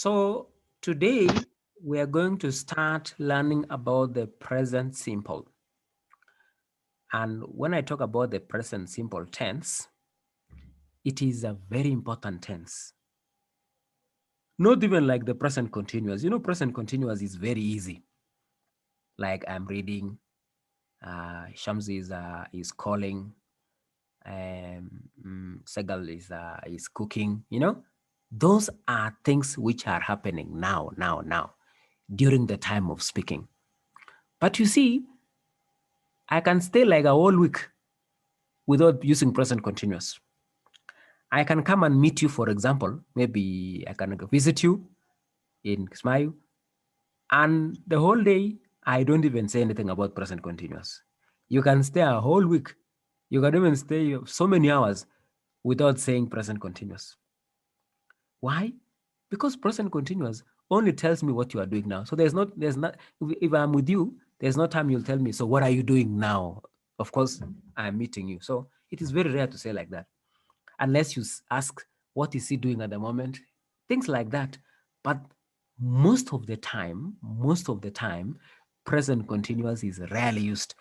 So today we are going to start learning about the present simple. And when I talk about the present simple tense, it is a very important tense. Not even like the present continuous. You know, present continuous is very easy. Like I'm reading, Shamsi is calling, Segal is cooking. You know, those are things which are happening now, during the time of speaking. But you see, I can stay like a whole week without using present continuous. I can come and meet you, for example. Maybe I can visit you in Kismayu, and the whole day I don't even say anything about present continuous. You can stay a whole week. You can even stay so many hours without saying present continuous. Why? Because present continuous only tells me what you are doing now. So there's not, if I'm with you, there's no time you'll tell me, so what are you doing now? Of course, I'm meeting you. So it is very rare to say like that, unless you ask, what is he doing at the moment? Things like that. But most of the time, present continuous is rarely used.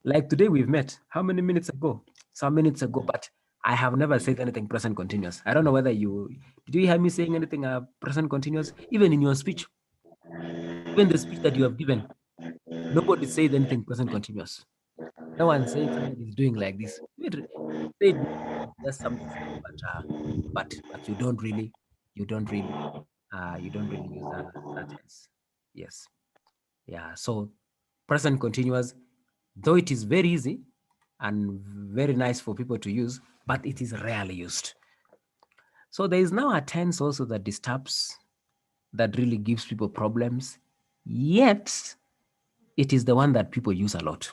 Like today we've met. How many minutes ago? Some minutes ago, but I have never said anything present continuous. I don't know whether you did you hear me saying anything present continuous, even in your speech, even the speech that you have given. Nobody said anything present continuous. No one said somebody is doing like this. You said just something small, but you don't really use that tense. Yes, yeah. So present continuous, though it is very easy and very nice for people to use, but it is rarely used. So there is now a tense also that disturbs, that really gives people problems, yet it is the one that people use a lot.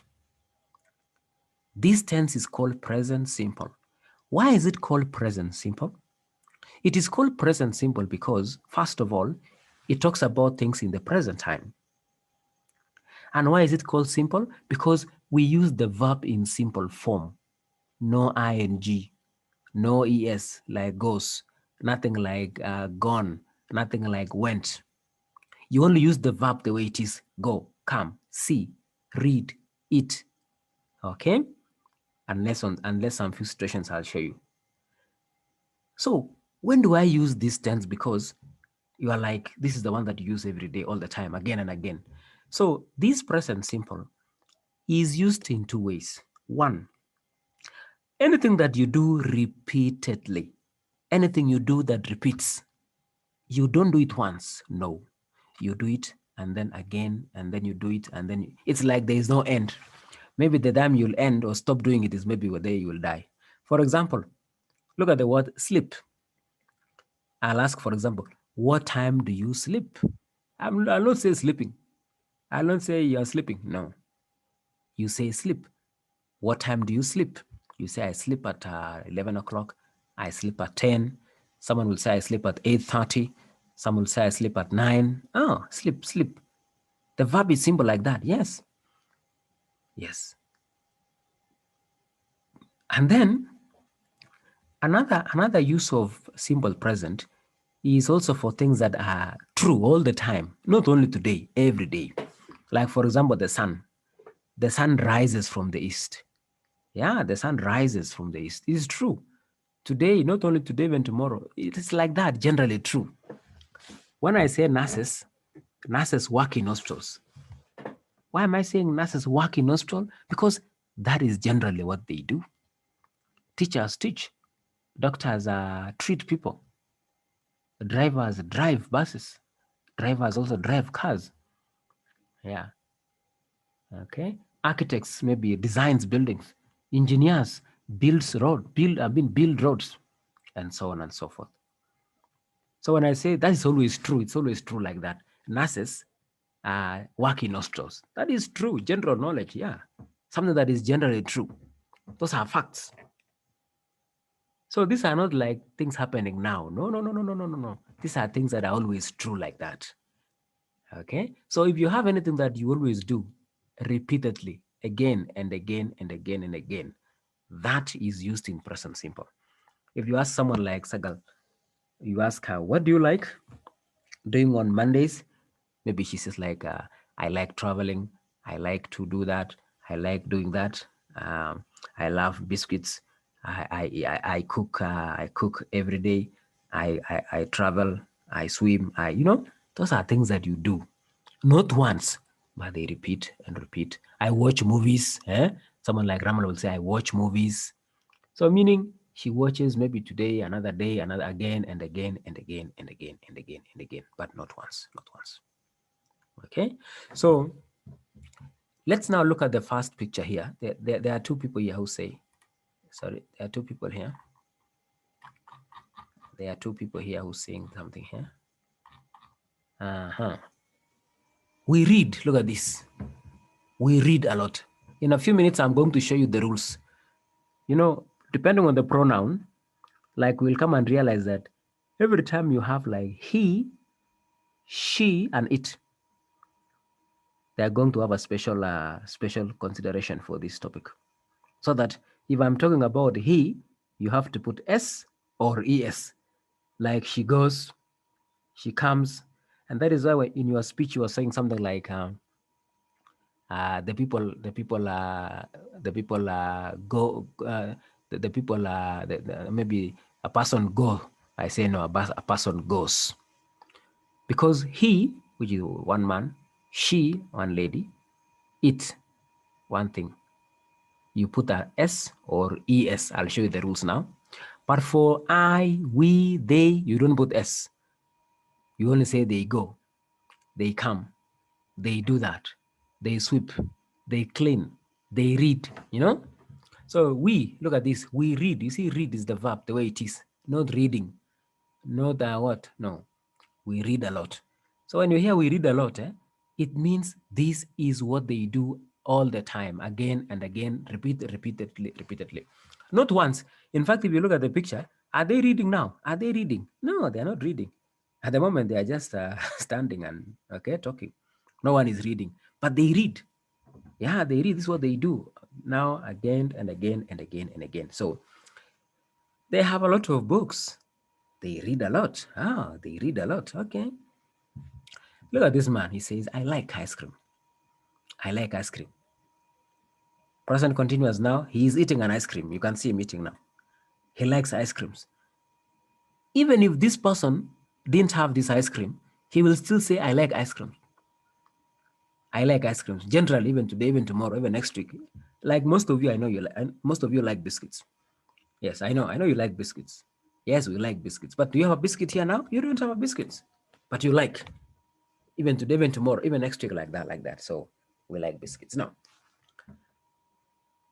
This tense is called present simple. Why is it called present simple? It is called present simple because, first of all, it talks about things in the present time. And why is it called simple? Because we use the verb in simple form. No ing, no es like goes, nothing like gone, nothing like went. You only use the verb the way it is: go, come, see, read, eat. Okay? Unless some few situations I'll show you. So when do I use this tense? Because you are like, this is the one that you use every day, all the time, again and again. So this present simple is used in two ways. One, anything that you do repeatedly, anything you do that repeats, you don't do it once. No, you do it and then again, and then you do it, and then it's like there is no end. Maybe the time you'll end or stop doing it is maybe the day you will die. For example, look at the word sleep. I'll ask, for example, what time do you sleep? I'll not say sleeping. I'll not say you're sleeping. No, you say sleep. What time do you sleep? You say, I sleep at 11 o'clock. I sleep at 10. Someone will say, I sleep at 8:30. Some will say, I sleep at 9. Oh, sleep, sleep. The verb is simple like that. Yes. Yes. And then another use of simple present is also for things that are true all the time, not only today, every day. Like, for example, the sun. The sun rises from the east. Yeah, the sun rises from the east. It's true. Today, not only today, even tomorrow. It is like that, generally true. When I say nurses work in hospitals. Why am I saying nurses work in hospital? Because that is generally what they do. Teachers teach. Doctors treat people. Drivers drive buses. Drivers also drive cars. Yeah. Okay. Architects maybe designs buildings. Engineers build roads, and so on and so forth. So when I say that is always true, it's always true like that. Nurses work in hospitals. That is true, general knowledge, yeah. Something that is generally true. Those are facts. So these are not like things happening now. No, no, no, no, no, no, no, no. These are things that are always true like that. Okay. So if you have anything that you always do repeatedly, again and again and again and again, that is used in present simple. If you ask someone like Sagal, you ask her, what do you like? doing on Mondays. Maybe she says like, I like traveling. I like to do that. I like doing that. I love biscuits. I cook. I cook every day. I travel. I swim. Those are things that you do, not once, but they repeat and repeat. I watch movies. Someone like Raman will say, I watch movies. So meaning she watches maybe today, another day, another again and again and again and again and again and again, but not once, not once. Okay, so let's now look at the first picture here. There are two people here who say, sorry, there are two people here. There are two people here who saying something here. We read, look at this. We read a lot. In a few minutes, I'm going to show you the rules. Depending on the pronoun, like we'll come and realize that every time you have like he, she, and it, they are going to have a special consideration for this topic. So that if I'm talking about he, you have to put S or ES, like she goes, she comes. And that is why in your speech, you are saying something like, the people go, the people, maybe a person go. I say no, a person goes. Because he, which is one man, she, one lady, it, one thing. You put a S or ES. I'll show you the rules now. But for I, we, they, you don't put S. You only say they go, they come, they do that, they sweep, they clean, they read, So we, look at this, we read. You see, read is the verb, the way it is, not reading, not what? No, we read a lot. So when you hear we read a lot, it means this is what they do all the time, again and again, repeatedly. Not once. In fact, if you look at the picture, are they reading now? Are they reading? No, they're not reading. At the moment, they are just standing and talking. No one is reading, but they read. Yeah, they read. This is what they do now, again and again and again and again. So they have a lot of books. They read a lot. They read a lot. Okay. Look at this man. He says, I like ice cream. I like ice cream. Present continuous now. He is eating an ice cream. You can see him eating now. He likes ice creams. Even if this person didn't have this ice cream, he will still say, I like ice cream. I like ice creams. Generally, even today, even tomorrow, even next week. Like most of you, I know you like, and most of you like biscuits. Yes, I know you like biscuits. Yes, we like biscuits. But do you have a biscuit here now? You don't have a biscuits. But you like. Even today, even tomorrow, even next week, like that. So we like biscuits. Now,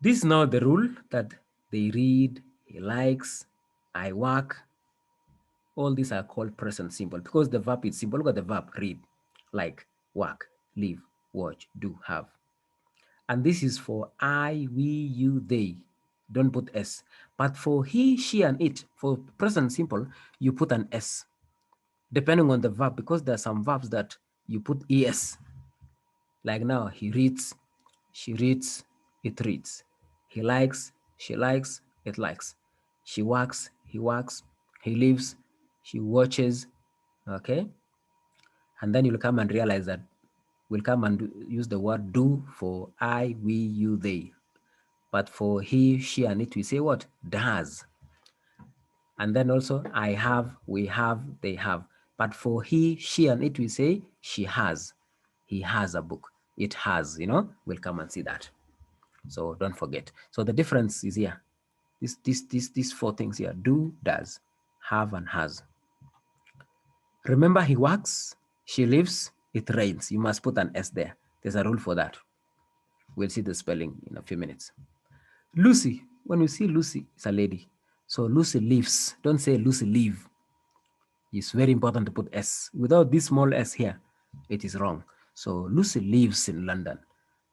this is now the rule that they read, he likes, I work. All these are called present simple because the verb is simple. Look at the verb, read, like, work, live, watch, do, have. And this is for I, we, you, they. Don't put S. But for he, she, and it, for present simple, you put an S. Depending on the verb, because there are some verbs that you put ES. Like now, he reads, she reads, it reads. He likes, she likes, it likes. She works, he works. He lives, she watches. Okay? And then you'll come and realize that we'll come and use the word do for I, we, you, they. But for he, she, and it, we say what? Does. And then also I have, we have, they have. But for he, she, and it, we say she has. He has a book. It has, we'll come and see that. So don't forget. So the difference is here. These four things here: do, does, have, and has. Remember, he works, she lives, it rains. You must put an S there. There's a rule for that. We'll see the spelling in a few minutes. Lucy, when you see Lucy, it's a lady. So Lucy lives. Don't say Lucy live. It's very important to put S. Without this small S here, it is wrong. So Lucy lives in London.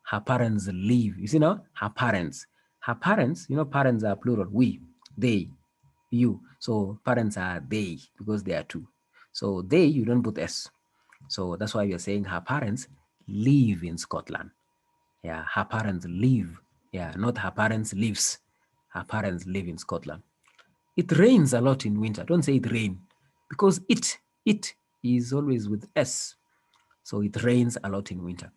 Her parents live. You see now? Her parents. Her parents, parents are plural. We, they, you. So parents are they because they are two. So they, you don't put S. So that's why we are saying her parents live in Scotland. Yeah, her parents live. Yeah, not her parents lives. Her parents live in Scotland. It rains a lot in winter. Don't say it rain because it is always with S. So it rains a lot in winter.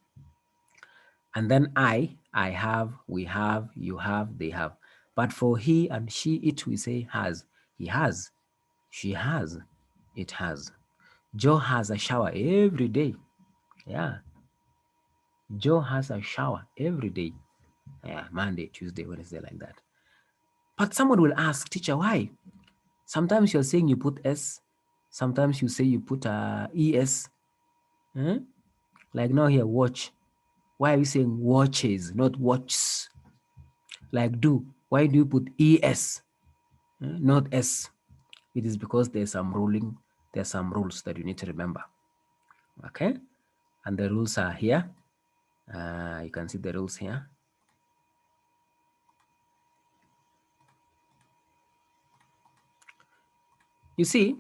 And then I have, we have, you have, they have. But for he and she, it, we say has. He has, she has, it has. Joe has a shower every day. Yeah. Joe has a shower every day. Yeah, Monday, Tuesday, Wednesday, like that. But someone will ask, teacher, why? Sometimes you're saying you put S, sometimes you say you put ES. Hmm? Like now here, watch. Why are you saying watches, not watches? Like do, why do you put ES, not S? It is because there's some rules that you need to remember. Okay? And the rules are here. You can see the rules here. You see,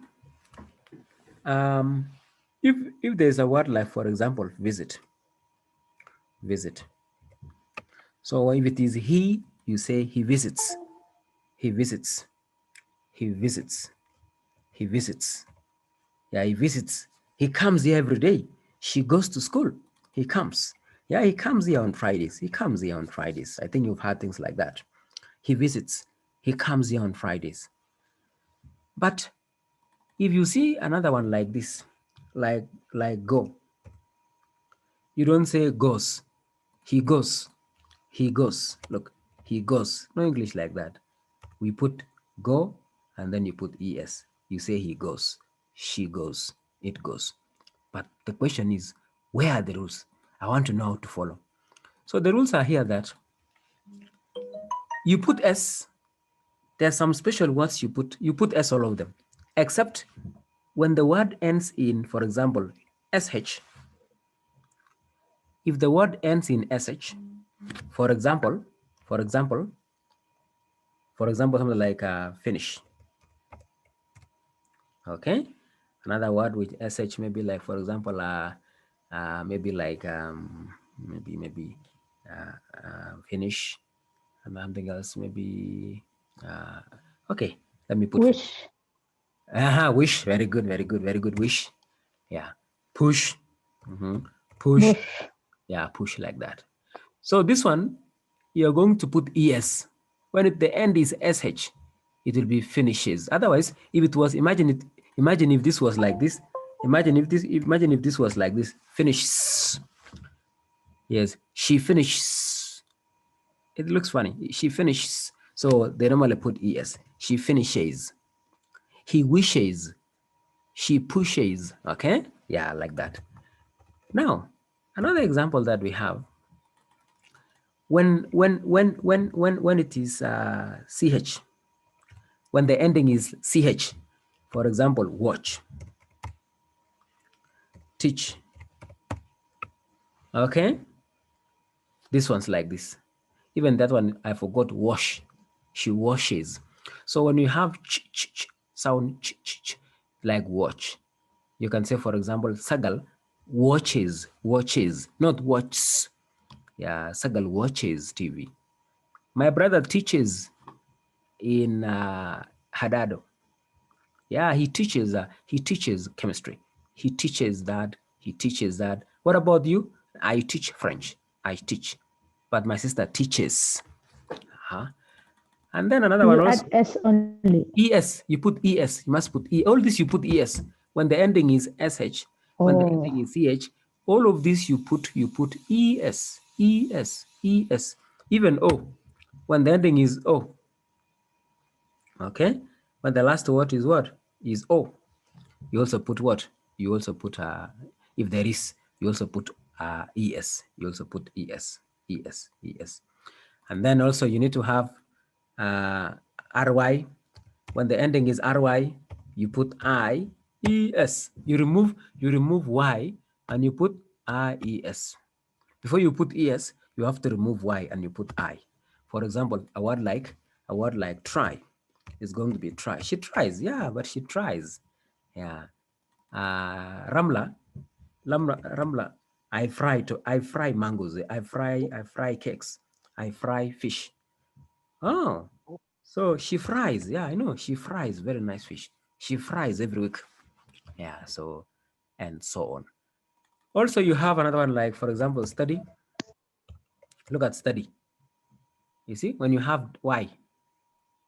if there's a word like, for example, visit. So if it is he, you say he visits, he visits, he visits, he visits. Yeah, he visits. He comes here every day. She goes to school. He comes. Yeah, he comes here on Fridays. He comes here on Fridays. I think you've heard things like that. He visits. He comes here on Fridays. But if you see another one like this, like go, you don't say goes. He goes. He goes. Look, he goes. No English like that. We put go and then you put es. You say he goes, she goes, it goes. But the question is, where are the rules? I want to know how to follow. So the rules are here that you put S, there's some special words you put S all of them, except when the word ends in, for example, SH. If the word ends in SH, for example, something like finish. Okay. Another word with SH, maybe like, for example, maybe like, maybe finish, and something else, maybe, okay, let me put Wish. wish. Very good, very good, very good. Wish. Yeah. Push. Push. Bush. Yeah, push like that. So this one, you're going to put ES. When the end is SH, it will be finishes. Otherwise, if it was, imagine if this was like this. Imagine if this was like this. Finishes. Yes, she finishes. It looks funny. She finishes. So they normally put ES. She finishes. He wishes. She pushes. Okay? Yeah, like that. Now, another example that we have, when it is ch, when the ending is ch, for example, watch, teach. Okay, this one's like this. Even that one, I forgot, wash. She washes. So when you have sound like watch, you can say, for example, Sagal watches, not watches. Yeah, Sagal watches TV. My brother teaches in Hadado. Yeah, he teaches chemistry. He teaches that. He teaches that. What about you? I teach French. I teach, but my sister teaches. Uh-huh. And then another one You also. add S only. Es. You put es. You must put e. All this you put es. When the ending is sh, when the Oh. ending is ch, all of this you put es, es, es. Even o. When the ending is o. Okay. When the last word is what? Is o. You also put what? You also put, if there is, you also put ES. You also put ES, ES, ES. And then also you need to have RY. When the ending is RY, you put IES. You remove Y and you put IES. Before you put ES, you have to remove Y and you put I. For example, a word like try is going to be try. She tries, yeah, but she tries. Yeah. Ramla, Ramla, I fry mangoes. I fry cakes. I fry fish. Oh, so she fries. Yeah, I know. She fries very nice fish. She fries every week. Yeah, so and so on. Also, you have another one like, for example, study. Look at study. You see, when you have Y,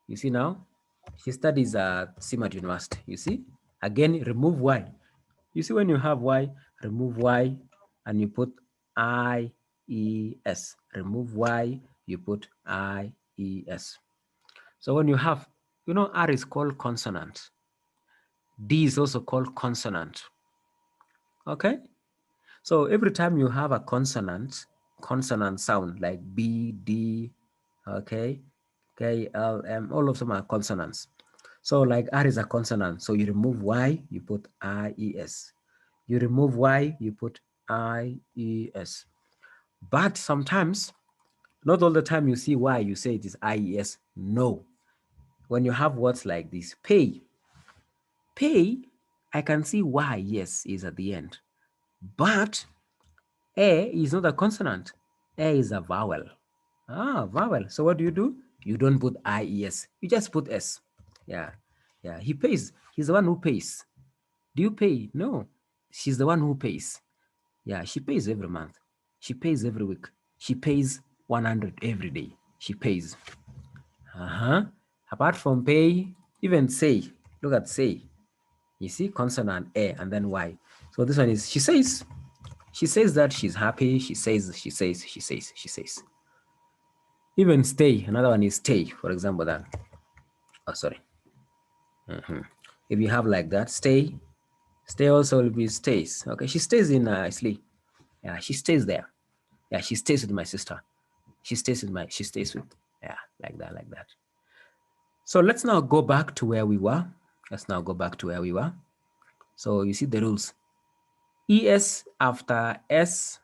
you see now, she studies at CMAT University. You see, again, remove Y. You see, when you have Y, remove Y, and you put IES. Remove Y, you put IES. So when you have, you know, R is called consonant. D is also called consonant. Okay? So every time you have a consonant sound like B, D, okay, K, L, M, all of them are consonants. So like R is a consonant. So you remove Y, you put IES. You remove Y, you put IES. But sometimes, not all the time you see Y, you say it is IES. No. When you have words like this, pay, I can see Y, yes, is at the end. But A is not a consonant. A is a vowel. Vowel. So what do? You don't put IES. You just put S. Yeah. Yeah. He pays. He's the one who pays. Do you pay? No. She's the one who pays. Yeah. She pays every month. She pays every week. She pays 100 every day. She pays. Apart from pay, even say. Look at say. You see consonant A and then Y. So this one is she says. She says that she's happy. She says. Even stay. Another one is stay. For example, that. Oh, sorry. If you have like that, stay. Stay also will be stays. Okay. She stays in sleep. Yeah. She stays there. Yeah. She stays with my sister. She stays with. Yeah. Like that. So let's now go back to where we were. So you see the rules. ES after S,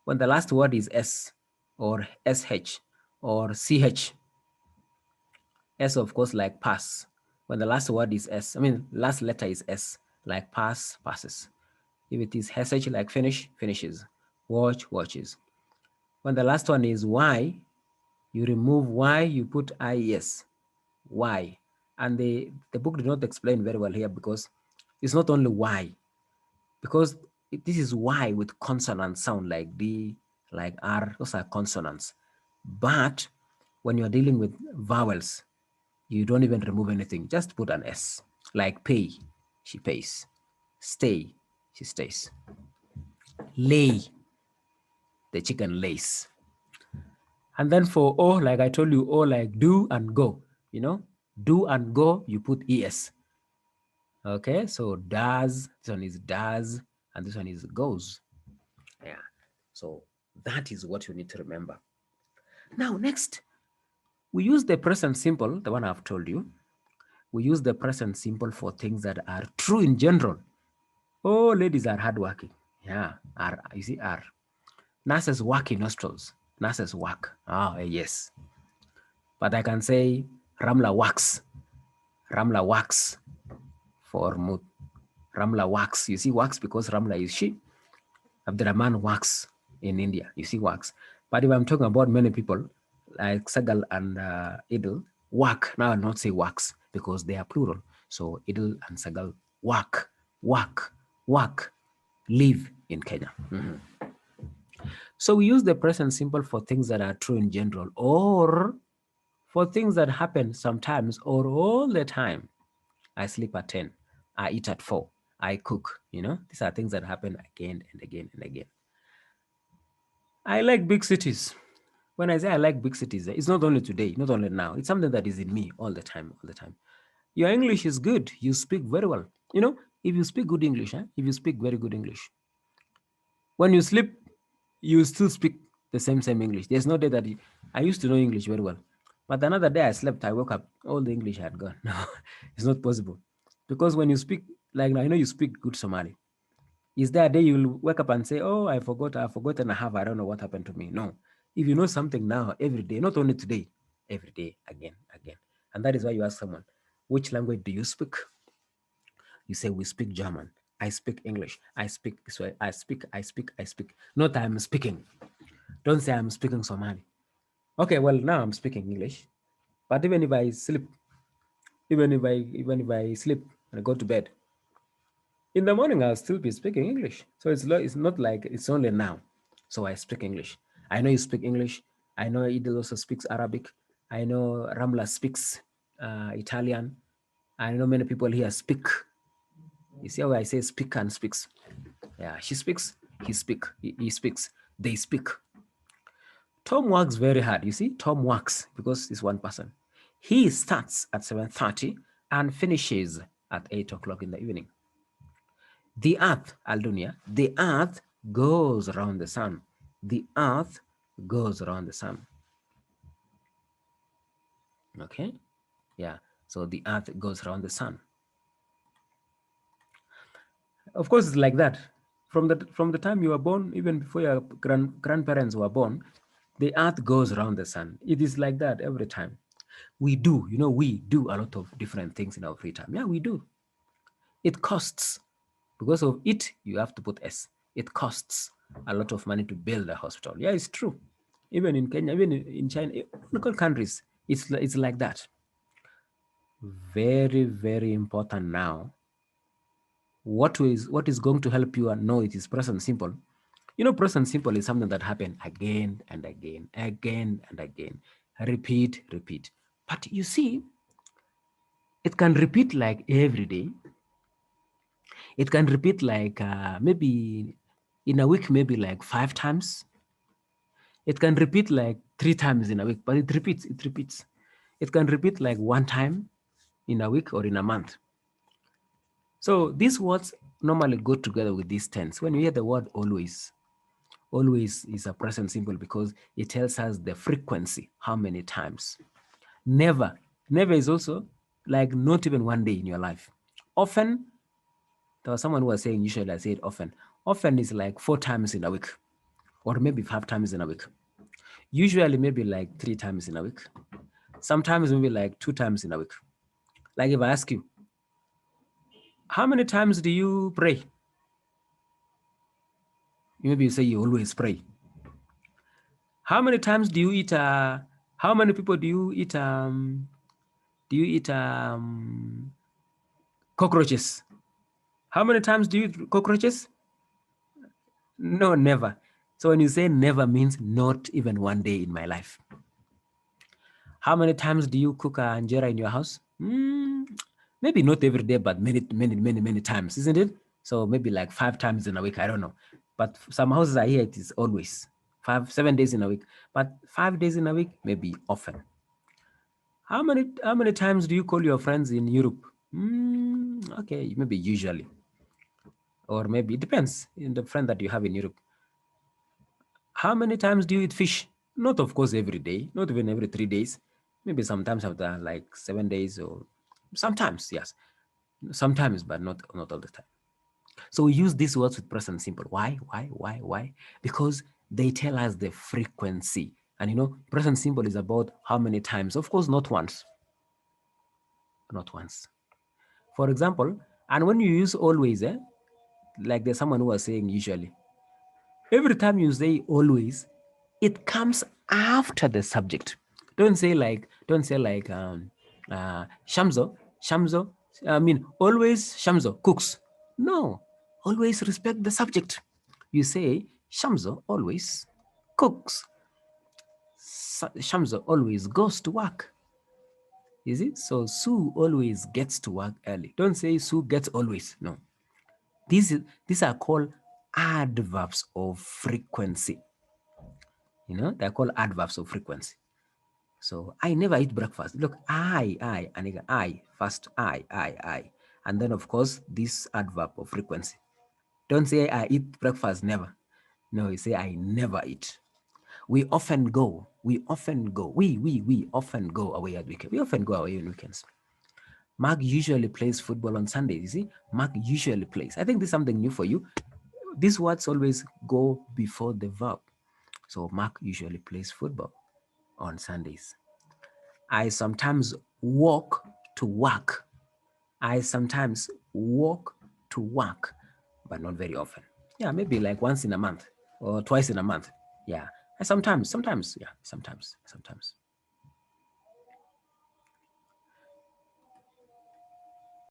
when the last word is S or SH or CH. S, of course, like pass. When the last word is S, last letter is S, like pass, passes. If it is SH, like finish, finishes. Watch, watches. When the last one is Y, you remove Y, you put IES. Y. And the book did not explain very well here because it's not only Y. Because this is Y with consonant sound like D, like R, those are consonants. But when you're dealing with vowels, you don't even remove anything. Just put an S. Like pay, she pays. Stay, she stays. Lay, the chicken lays. And then for O, like I told you, O like do and go. You know, do and go, you put ES. Okay, so does, this one is does, and this one is goes. Yeah, so that is what you need to remember. Now, next, we use the present simple, the one I've told you. We use the present simple for things that are true in general. Oh, ladies are hardworking. Yeah, are, you see, are. Nurses work in nostrils. Nurses work. Oh, yes. But I can say Ramla works. Ramla works for Mut. Ramla works. You see, works because Ramla is she. Abdurrahman works in India. You see, works. But if I'm talking about many people, like Sagal and Idil, work. Now I'll not say works because they are plural. So Idil and Sagal work, live in Kenya. So we use the present simple for things that are true in general or for things that happen sometimes or all the time. I sleep at 10. I eat at 4. I cook. You know, these are things that happen again and again and again. I like big cities. When I say I like big cities, it's not only today, not only now. It's something that is in me all the time, Your English is good. You speak very well. You know, if you speak good English, if you speak very good English, when you sleep, you still speak the same English. There's no day that I used to know English very well. But another day I slept, I woke up, all the English had gone. No, it's not possible. Because when you speak, like I know you speak good Somali. Is there a day you'll wake up and say, oh, I've forgotten I don't know what happened to me? No. If you know something now, every day, not only today, every day, again. And that is why you ask someone, which language do you speak? You say, we speak German. I speak English. I speak this way. I speak. Not I'm speaking. Don't say I'm speaking Somali. Okay, well, now I'm speaking English. But even if I sleep, even if I sleep and I go to bed, In the morning, I'll still be speaking English. So it's not like it's only now. So I speak English. I know you speak English. I know Idil also speaks Arabic. I know Ramla speaks Italian. I know many people here speak. You see how I say speak and speaks? Yeah, she speaks, he speaks, they speak. Tom works very hard. You see, Tom works because he's one person. He starts at 7:30 and finishes at 8 o'clock in the evening. The earth, Aldunia, the earth goes around the sun. The earth goes around the sun. Okay? Yeah. So the earth goes around the sun. Of course, it's like that. From the time you were born, even before your grandparents were born, the earth goes around the sun. It is like that every time. We do, we do a lot of different things in our free time. Yeah, we do. It costs. Because of it, you have to put S. It costs a lot of money to build a hospital. Yeah, it's true. Even in Kenya, even in China, in local countries, it's like that. Very, very important now. What is going to help you know it is present simple? Present simple is something that happened again and again, again and again. Repeat, repeat. But you see, it can repeat like every day. It can repeat like maybe in a week, maybe like 5 times. It can repeat like 3 times in a week, but it repeats, it repeats. It can repeat like 1 time in a week or in a month. So these words normally go together with these tense. When you hear the word always, always is a present simple because it tells us the frequency, how many times. Never, never is also like not even one day in your life. Often, there was someone who was saying, usually I say it often. Often is like 4 times in a week, or maybe 5 times in a week. Usually, maybe like 3 times in a week. Sometimes, maybe like 2 times in a week. Like if I ask you, how many times do you pray? Maybe you say you always pray. How many times do you eat? How many people do you eat? Cockroaches? How many times do you eat cockroaches? No, never. So when you say never means not even one day in my life. How many times do you cook injera in your house? Maybe not every day, but many, many, many, many times, isn't it? So maybe like 5 times in a week. I don't know. But some houses I hear it is always 7 days in a week. But 5 days in a week, maybe often. How many times do you call your friends in Europe? Okay, maybe usually. Or maybe it depends in the friend that you have in Europe. How many times do you eat fish? Not, of course, every day, not even every 3 days. Maybe sometimes after like 7 days, or sometimes, yes. Sometimes, but not all the time. So we use these words with present simple. Why? Why? Because they tell us the frequency. And present simple is about how many times. Of course, not once. Not once. For example, and when you use always, like there's someone who was saying usually, every time you say always, it comes after the subject. Don't say like Shamzo, I mean always Shamzo cooks. No, always respect the subject. You say Shamzo always cooks. Shamzo always goes to work. Is it? So Sue always gets to work early. Don't say Sue gets always. No. These are called adverbs of frequency. They're called adverbs of frequency. So I never eat breakfast. Look, and again, first, I. And then, of course, this adverb of frequency. Don't say I eat breakfast, never. No, you say I never eat. We often go. We often go away at weekends. We often go away on weekends. Mark usually plays football on Sundays. You see, Mark usually plays. I think this is something new for you. These words always go before the verb. So Mark usually plays football on Sundays. I sometimes walk to work. I sometimes walk to work, but not very often. Yeah, maybe like once in a month or twice in a month. Yeah. Sometimes, yeah, sometimes.